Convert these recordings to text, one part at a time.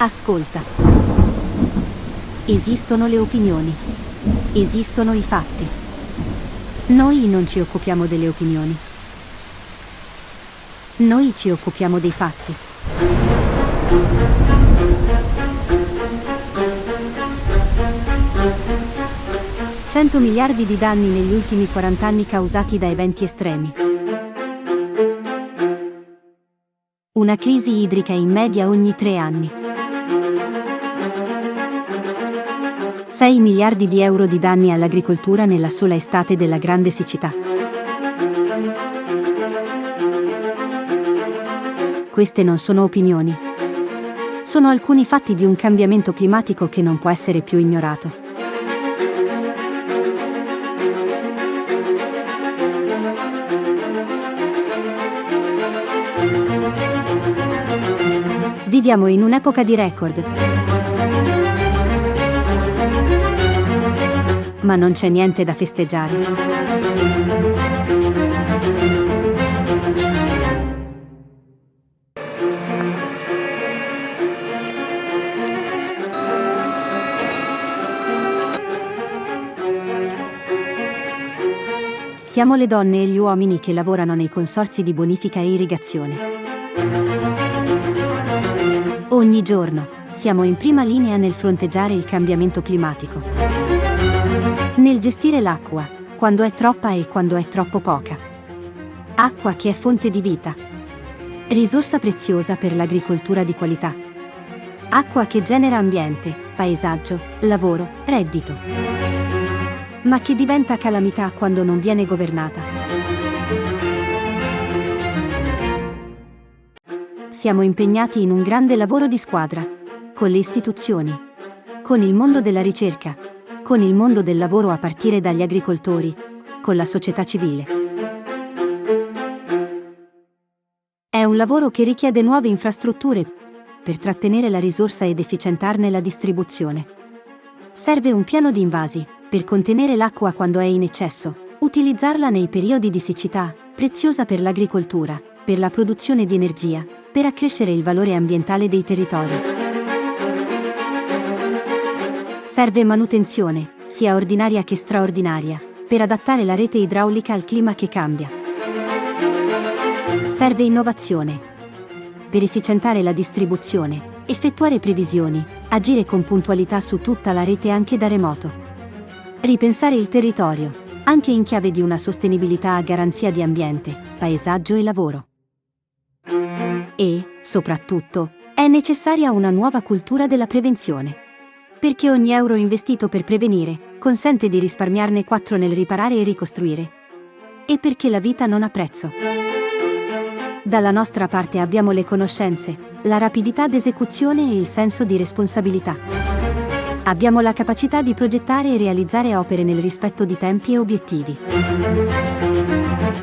Ascolta. Esistono le opinioni. Esistono i fatti. Noi non ci occupiamo delle opinioni. Noi ci occupiamo dei fatti. $100 miliardi di danni negli ultimi 40 anni causati da eventi estremi. Una crisi idrica in media ogni 3 anni. 6 miliardi di euro di danni all'agricoltura nella sola estate della grande siccità. Queste non sono opinioni. Sono alcuni fatti di un cambiamento climatico che non può essere più ignorato. Viviamo in un'epoca di record. Ma non c'è niente da festeggiare. Siamo le donne e gli uomini che lavorano nei consorzi di bonifica e irrigazione. Ogni giorno siamo in prima linea nel fronteggiare il cambiamento climatico. Nel gestire l'acqua, quando è troppa e quando è troppo poca. Acqua che è fonte di vita. Risorsa preziosa per l'agricoltura di qualità. Acqua che genera ambiente, paesaggio, lavoro, reddito. Ma che diventa calamità quando non viene governata. Siamo impegnati in un grande lavoro di squadra, con le istituzioni, con il mondo della ricerca, con il mondo del lavoro a partire dagli agricoltori, con la società civile. È un lavoro che richiede nuove infrastrutture per trattenere la risorsa ed efficientarne la distribuzione. Serve un piano di invasi per contenere l'acqua quando è in eccesso, utilizzarla nei periodi di siccità, preziosa per l'agricoltura, per la produzione di energia, per accrescere il valore ambientale dei territori. Serve manutenzione, sia ordinaria che straordinaria, per adattare la rete idraulica al clima che cambia. Serve innovazione, per efficientare la distribuzione, effettuare previsioni, agire con puntualità su tutta la rete anche da remoto. Ripensare il territorio, anche in chiave di una sostenibilità a garanzia di ambiente, paesaggio e lavoro. E, soprattutto, è necessaria una nuova cultura della prevenzione. Perché ogni euro investito per prevenire consente di risparmiarne 4 nel riparare e ricostruire. E perché la vita non ha prezzo. Dalla nostra parte abbiamo le conoscenze, la rapidità d'esecuzione e il senso di responsabilità. Abbiamo la capacità di progettare e realizzare opere nel rispetto di tempi e obiettivi.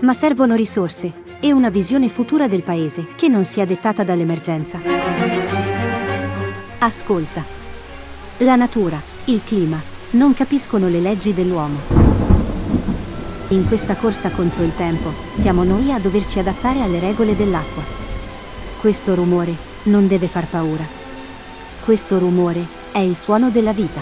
Ma servono risorse e una visione futura del paese che non sia dettata dall'emergenza. Ascolta. La natura, il clima, non capiscono le leggi dell'uomo. In questa corsa contro il tempo, siamo noi a doverci adattare alle regole dell'acqua. Questo rumore non deve far paura. Questo rumore è il suono della vita.